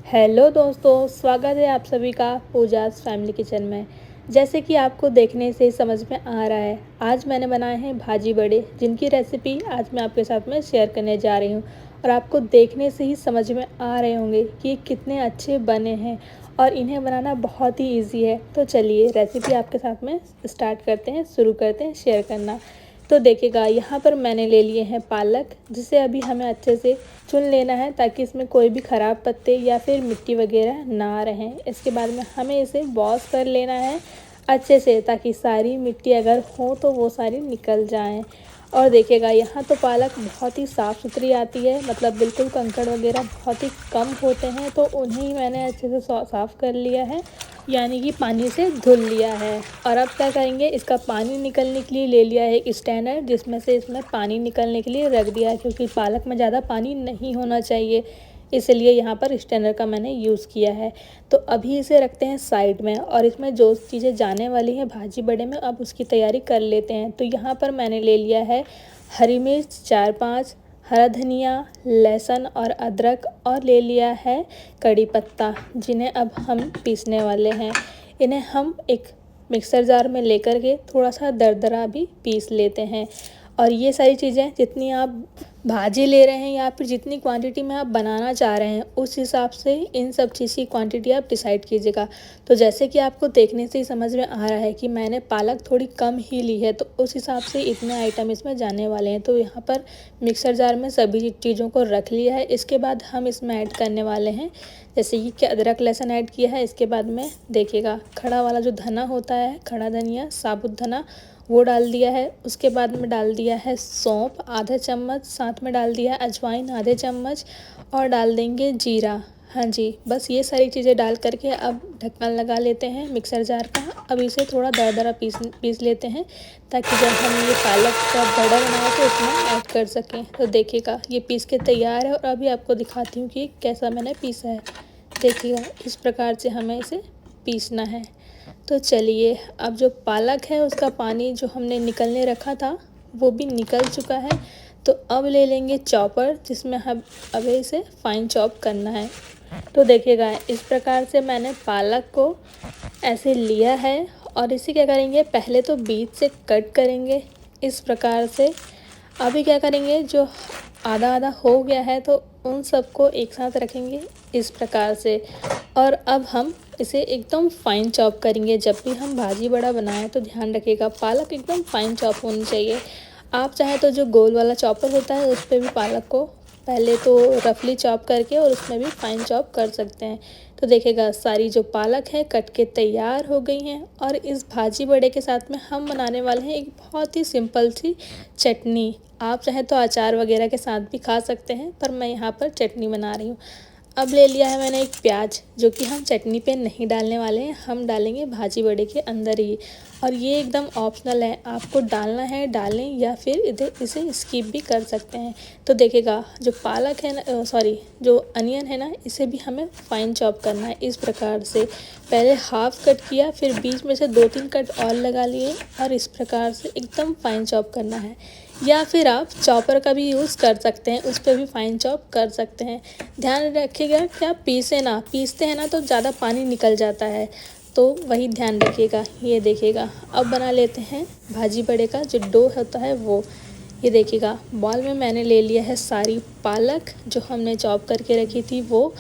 Hello दोस्तों, स्वागत है आप सभी का पूजास फैमिली किचन में। जैसे कि आपको देखने से समझ में आ रहा है, आज मैंने बनाए हैं भाजी बड़े, जिनकी रेसिपी आज मैं आपके साथ में शेयर करने जा रही हूँ। और आपको देखने से ही समझ में आ रहे होंगे कि ये कितने अच्छे बने हैं और इन्हें बनाना बहुत ही ईजी है। तो चलिए रेसिपी आपके साथ में स्टार्ट करते हैं, शुरू करते हैं शेयर करना। तो देखिएगा, यहाँ पर मैंने ले लिए हैं पालक, जिसे अभी हमें अच्छे से चुन लेना है ताकि इसमें कोई भी ख़राब पत्ते या फिर मिट्टी वगैरह ना रहें। इसके बाद में हमें इसे वॉश कर लेना है अच्छे से, ताकि सारी मिट्टी अगर हो तो वो सारी निकल जाएं। और देखिएगा, यहाँ तो पालक बहुत ही साफ़ सुथरी आती है, मतलब बिल्कुल कंकड़ वगैरह बहुत ही कम होते हैं, तो उन्हें मैंने अच्छे से साफ़ कर लिया है, यानी कि पानी से धुल लिया है। और अब क्या करेंगे, इसका पानी निकलने के लिए ले लिया है एक स्टैंडर, जिसमें से इसमें पानी निकलने के लिए रख दिया है, क्योंकि पालक में ज़्यादा पानी नहीं होना चाहिए, इसलिए यहाँ पर स्टैंडर का मैंने यूज़ किया है। तो अभी इसे रखते हैं साइड में, और इसमें जो चीज़ें जाने वाली हैं भाजी बड़े में, अब उसकी तैयारी कर लेते हैं। तो यहाँ पर मैंने ले लिया है हरी मिर्च 4-5, हरा धनिया, लहसुन और अदरक, और ले लिया है कड़ी पत्ता, जिन्हें अब हम पीसने वाले हैं। इन्हें हम एक मिक्सर जार में लेकर के थोड़ा सा दरदरा भी पीस लेते हैं। और ये सारी चीज़ें जितनी आप भाजी ले रहे हैं या फिर जितनी क्वांटिटी में आप बनाना चाह रहे हैं, उस हिसाब से इन सब चीज़ की क्वांटिटी आप डिसाइड कीजिएगा। तो जैसे कि आपको देखने से ही समझ में आ रहा है कि मैंने पालक थोड़ी कम ही ली है, तो उस हिसाब से इतने आइटम इसमें जाने वाले हैं। तो यहाँ पर मिक्सर जार में सभी चीज़ों को रख लिया है। इसके बाद हम इसमें ऐड करने वाले हैं, जैसे कि अदरक लहसुन ऐड किया है। इसके बाद में देखिएगा, खड़ा वाला जो धना होता है, खड़ा धनिया, साबुत धना, वो डाल दिया है। उसके बाद में डाल दिया है सौंफ आधा चम्मच, साथ में डाल दिया है अजवाइन आधे चम्मच, और डाल देंगे जीरा। हाँ जी, बस ये सारी चीज़ें डाल करके अब ढक्कन लगा लेते हैं मिक्सर जार का। अब इसे थोड़ा दरदरा पीस लेते हैं, ताकि जब हम ये पालक का बड़ा बनाए तो इसमें ऐड कर सकें। तो देखिएगा, ये पीस के तैयार है, और अभी आपको दिखाती हूँ कि कैसा मैंने पीसा है। देखिएगा, इस प्रकार से हमें इसे पीसना है। तो चलिए, अब जो पालक है उसका पानी जो हमने निकलने रखा था वो भी निकल चुका है। तो अब ले लेंगे चॉपर, जिसमें हम अब इसे फाइन चॉप करना है। तो देखिएगा, इस प्रकार से मैंने पालक को ऐसे लिया है, और इसे क्या करेंगे, पहले तो बीच से कट करेंगे इस प्रकार से। अभी क्या करेंगे, जो आधा आधा हो गया है तो उन सबको एक साथ रखेंगे इस प्रकार से। और अब हम इसे एकदम फाइन चॉप करेंगे। जब भी हम भाजी बड़ा बनाएं तो ध्यान रखिएगा, पालक एकदम फाइन चॉप होनी चाहिए। आप चाहे तो जो गोल वाला चॉपर होता है उस पर भी पालक को पहले तो रफली चॉप करके और उसमें भी फाइन चॉप कर सकते हैं। तो देखिएगा, सारी जो पालक है कट के तैयार हो गई हैं। और इस भाजी बड़े के साथ में हम बनाने वाले हैं एक बहुत ही सिंपल सी चटनी। आप चाहे तो अचार वगैरह के साथ भी खा सकते हैं, पर मैं यहाँ पर चटनी बना रही हूँ। अब ले लिया है मैंने एक प्याज, जो कि हम चटनी पे नहीं डालने वाले हैं, हम डालेंगे भाजी बड़े के अंदर ही। और ये एकदम ऑप्शनल है, आपको डालना है डालें, या फिर इधर इसे स्किप भी कर सकते हैं। तो देखिएगा, जो पालक है ना, जो अनियन है ना, इसे भी हमें फाइन चॉप करना है इस प्रकार से। पहले हाफ कट किया, फिर बीच में से 2-3 कट और लगा लिए, और इस प्रकार से एकदम फाइन चॉप करना है। या फिर आप चॉपर का भी यूज़ कर सकते हैं, उस पर भी फाइन चॉप कर सकते हैं। ध्यान रखिएगा कि आप पीसते हैं ना तो ज़्यादा पानी निकल जाता है, तो वही ध्यान रखिएगा। ये देखिएगा, अब बना लेते हैं भाजी बड़े का जो डो होता है वो। ये देखिएगा, बॉल में मैंने ले लिया है सारी पालक जो हमने चॉप करके रखी थी वो।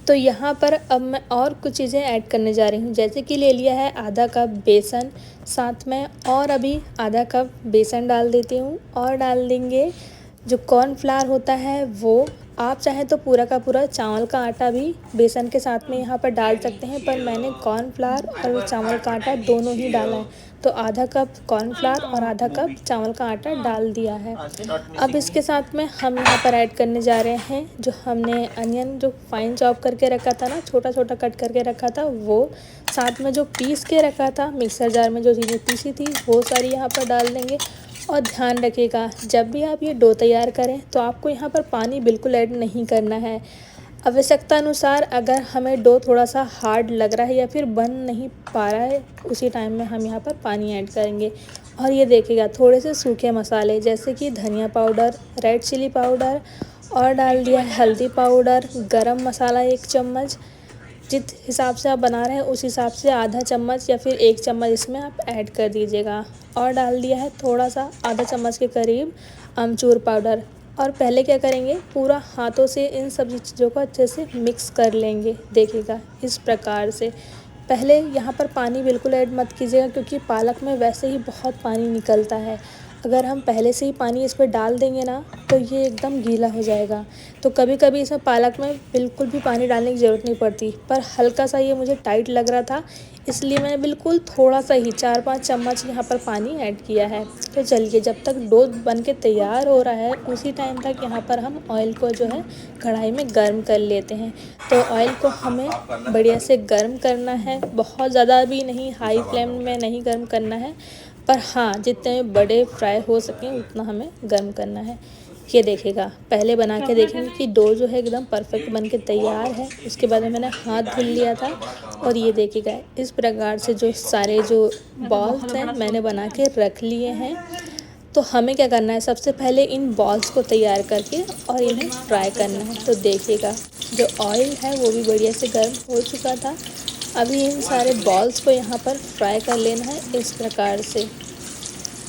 तो यहाँ पर अब मैं और कुछ चीज़ें ऐड करने जा रही हूँ, जैसे कि ले लिया है आधा कप बेसन साथ में, और अभी आधा कप बेसन डाल देती हूँ, और डाल देंगे जो कॉर्नफ्लावर होता है वो। आप चाहें तो पूरा का पूरा चावल का आटा भी बेसन के साथ में यहाँ पर डाल सकते हैं, पर मैंने कॉर्नफ्लावर और चावल का आटा दोनों ही डाला है। तो आधा कप कॉर्नफ्लावर और आधा कप चावल का आटा डाल दिया है। अब इसके साथ में हम यहाँ पर ऐड करने जा रहे हैं जो हमने अनियन जो फाइन चॉप करके रखा था ना, छोटा छोटा कट करके रखा था वो, साथ में जो पीस के रखा था मिक्सर जार में जो चीज़ें पीसी थी वो सारी यहाँ पर डाल देंगे। और ध्यान रखिएगा, जब भी आप ये डो तैयार करें तो आपको यहाँ पर पानी बिल्कुल ऐड नहीं करना है। आवश्यकता अनुसार अगर हमें डो थोड़ा सा हार्ड लग रहा है या फिर बन नहीं पा रहा है, उसी टाइम में हम यहाँ पर पानी ऐड करेंगे। और ये देखिएगा, थोड़े से सूखे मसाले जैसे कि धनिया पाउडर, रेड चिली पाउडर और डाल दिया है हल्दी पाउडर, गरम मसाला 1 चम्मच। जिस हिसाब से आप बना रहे हैं उस हिसाब से आधा चम्मच या फिर 1 चम्मच इसमें आप ऐड कर दीजिएगा। और डाल दिया है थोड़ा सा आधा चम्मच के करीब अमचूर पाउडर। और पहले क्या करेंगे, पूरा हाथों से इन सभी चीज़ों को अच्छे से मिक्स कर लेंगे। देखिएगा इस प्रकार से। पहले यहाँ पर पानी बिल्कुल ऐड मत कीजिएगा, क्योंकि पालक में वैसे ही बहुत पानी निकलता है। अगर हम पहले से ही पानी इसमें डाल देंगे ना तो ये एकदम गीला हो जाएगा। तो कभी कभी इसमें पालक में बिल्कुल भी पानी डालने की ज़रूरत नहीं पड़ती, पर हल्का सा ये मुझे टाइट लग रहा था, इसलिए मैंने बिल्कुल थोड़ा सा ही 4-5 चम्मच यहाँ पर पानी ऐड किया है। तो चलिए, जब तक डो बन के तैयार हो रहा है उसी टाइम तक यहाँ पर हम ऑयल को जो है कढ़ाई में गर्म कर लेते हैं। तो ऑयल को हमें बढ़िया से गर्म करना है, बहुत ज़्यादा भी नहीं, हाई फ्लेम में नहीं गर्म करना है, पर हाँ जितने बड़े फ्राई हो सकें उतना हमें गर्म करना है। ये देखिएगा, पहले बना के देखेंगे कि डो जो है एकदम परफेक्ट बन के तैयार है। उसके बाद में मैंने हाथ धुल लिया था और ये देखिएगा इस प्रकार से जो सारे जो बॉल्स हैं मैंने बना के रख लिए हैं। तो हमें क्या करना है, सबसे पहले इन बॉल्स को तैयार करके और इन्हें फ्राई करना है। तो देखिएगा जो ऑयल है वो भी बढ़िया से गर्म हो चुका था। अभी इन सारे बॉल्स को यहाँ पर फ्राई कर लेना है इस प्रकार से।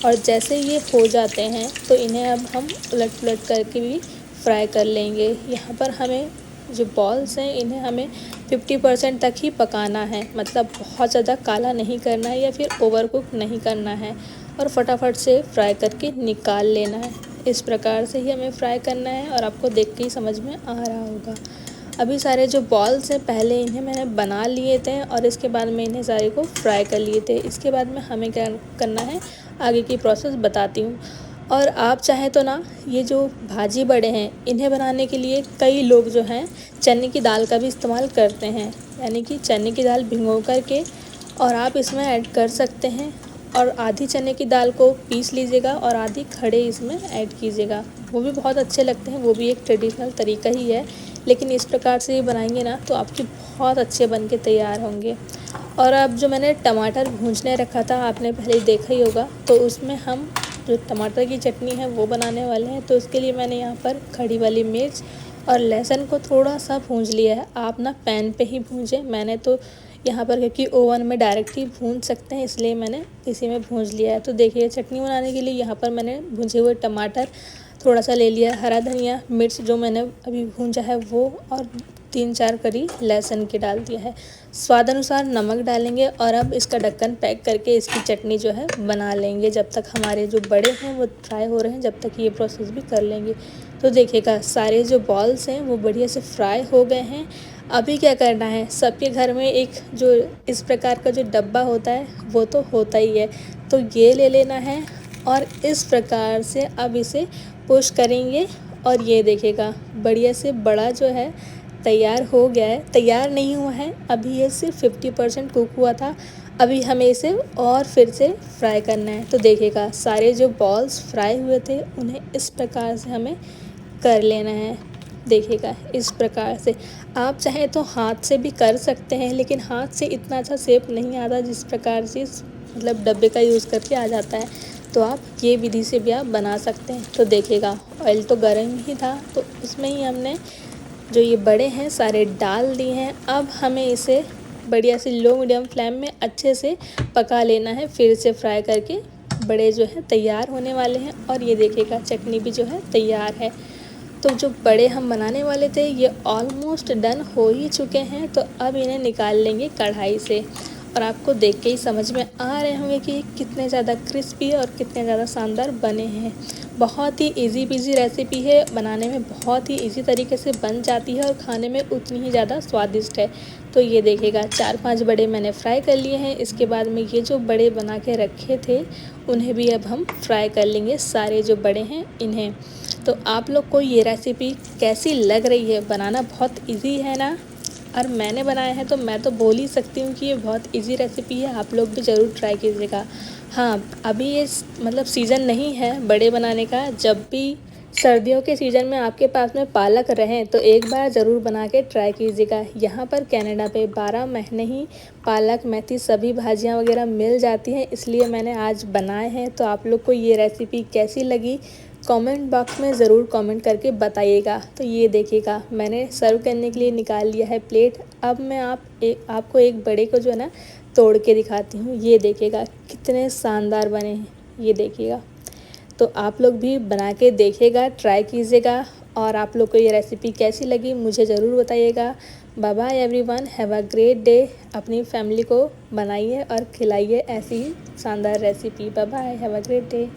और जैसे ये हो जाते हैं तो इन्हें अब हम उलट पुलट करके भी फ्राई कर लेंगे। यहाँ पर हमें जो बॉल्स हैं इन्हें हमें 50% तक ही पकाना है, मतलब बहुत ज़्यादा काला नहीं करना है या फिर ओवर कुक नहीं करना है, और फटाफट से फ्राई करके निकाल लेना है। इस प्रकार से ही हमें फ्राई करना है और आपको देख के ही समझ में आ रहा होगा। अभी सारे जो बॉल्स हैं पहले इन्हें मैंने बना लिए थे और इसके बाद में इन्हें सारे को फ्राई कर लिए थे। इसके बाद में हमें क्या करना है, आगे की प्रोसेस बताती हूँ। और आप चाहें तो ना ये जो भाजी बड़े हैं इन्हें बनाने के लिए कई लोग जो हैं चने की दाल का भी इस्तेमाल करते हैं, यानी कि चने की दाल भिगो करके और आप इसमें ऐड कर सकते हैं। और आधी चने की दाल को पीस लीजिएगा और आधी खड़े इसमें ऐड कीजिएगा, वो भी बहुत अच्छे लगते हैं। वो भी एक ट्रेडिशनल तरीका ही है, लेकिन इस प्रकार से ये बनाएंगे ना तो आपके बहुत अच्छे बन के तैयार होंगे। और अब जो मैंने टमाटर भूंजने रखा था आपने पहले ही देखा ही होगा, तो उसमें हम जो टमाटर की चटनी है वो बनाने वाले हैं। तो उसके लिए मैंने यहाँ पर खड़ी वाली मिर्च और लहसुन को थोड़ा सा भूंज लिया है। आप ना पैन पे ही भूंजें, मैंने तो यहाँ पर क्योंकि ओवन में डायरेक्ट ही भून सकते हैं इसलिए मैंने इसी में भूंज लिया है। तो देखिए चटनी बनाने के लिए यहाँ पर मैंने भुंजे हुए टमाटर थोड़ा सा ले लिया, हरा धनिया, मिर्च जो मैंने अभी भूंजा है वो, और 3-4 करी लहसुन के डाल दिया है। स्वाद अनुसार नमक डालेंगे और अब इसका ढक्कन पैक करके इसकी चटनी जो है बना लेंगे। जब तक हमारे जो बड़े हैं वो फ्राई हो रहे हैं जब तक ये प्रोसेस भी कर लेंगे। तो देखिएगा सारे जो बॉल्स हैं वो बढ़िया से फ्राई हो गए हैं। अभी क्या करना है, सबके घर में एक जो इस प्रकार का जो डब्बा होता है वो तो होता ही है, तो ये ले लेना है और इस प्रकार से अब इसे पुश करेंगे और ये देखिएगा बढ़िया से बड़ा जो है तैयार हो गया है। तैयार नहीं हुआ है, अभी ये सिर्फ 50% कुक हुआ था। अभी हमें इसे और फिर से फ्राई करना है। तो देखिएगा सारे जो बॉल्स फ्राई हुए थे उन्हें इस प्रकार से हमें कर लेना है। देखिएगा इस प्रकार से। आप चाहें तो हाथ से भी कर सकते हैं, लेकिन हाथ से इतना अच्छा शेप नहीं आता जिस प्रकार से मतलब डब्बे का यूज़ करके आ जाता है। तो आप ये विधि से भी आप बना सकते हैं। तो देखिएगा ऑयल तो गर्म ही था, तो उसमें ही हमने जो ये बड़े हैं सारे डाल दिए हैं। अब हमें इसे बढ़िया से लो मीडियम फ्लेम में अच्छे से पका लेना है, फिर से फ्राई करके बड़े जो है तैयार होने वाले हैं। और ये देखिएगा चटनी भी जो है तैयार है। तो जो बड़े हम बनाने वाले थे ये ऑलमोस्ट डन हो ही चुके हैं। तो अब इन्हें निकाल लेंगे कढ़ाई से और आपको देख के ही समझ में आ रहे होंगे कि कितने ज़्यादा क्रिस्पी और कितने ज़्यादा शानदार बने हैं। बहुत ही इजी पीजी रेसिपी है, बनाने में बहुत ही इजी तरीके से बन जाती है और खाने में उतनी ही ज़्यादा स्वादिष्ट है। तो ये देखिएगा 4-5 बड़े मैंने फ्राई कर लिए हैं। इसके बाद में ये जो बड़े बना के रखे थे उन्हें भी अब हम फ्राई कर लेंगे, सारे जो बड़े हैं इन्हें। तो आप लोग को ये रेसिपी कैसी लग रही है? बनाना बहुत इजी है ना? और मैंने बनाया है तो मैं तो बोल ही सकती हूँ कि ये बहुत इजी रेसिपी है, आप लोग भी ज़रूर ट्राई कीजिएगा। हाँ, अभी ये मतलब सीज़न नहीं है बड़े बनाने का। जब भी सर्दियों के सीज़न में आपके पास में पालक रहें तो एक बार ज़रूर बना के ट्राई कीजिएगा। यहाँ पर कनाडा पे 12 महीने ही पालक, मेथी सभी भाजियाँ वगैरह मिल जाती हैं, इसलिए मैंने आज बनाए हैं। तो आप लोग को ये रेसिपी कैसी लगी कमेंट बॉक्स में ज़रूर कमेंट करके बताइएगा। तो ये देखिएगा, मैंने सर्व करने के लिए निकाल लिया है प्लेट। अब मैं आपको एक बड़े को जो है ना तोड़ के दिखाती हूँ। ये देखिएगा कितने शानदार बने हैं, ये देखिएगा। तो आप लोग भी बना के देखिएगा, ट्राई कीजिएगा, और आप लोग को ये रेसिपी कैसी लगी मुझे ज़रूर बताइएगा। Bye bye everyone, have a great day. अपनी फैमिली को बनाइए और खिलाइए ऐसी ही शानदार recipe. Bye bye, have a great day.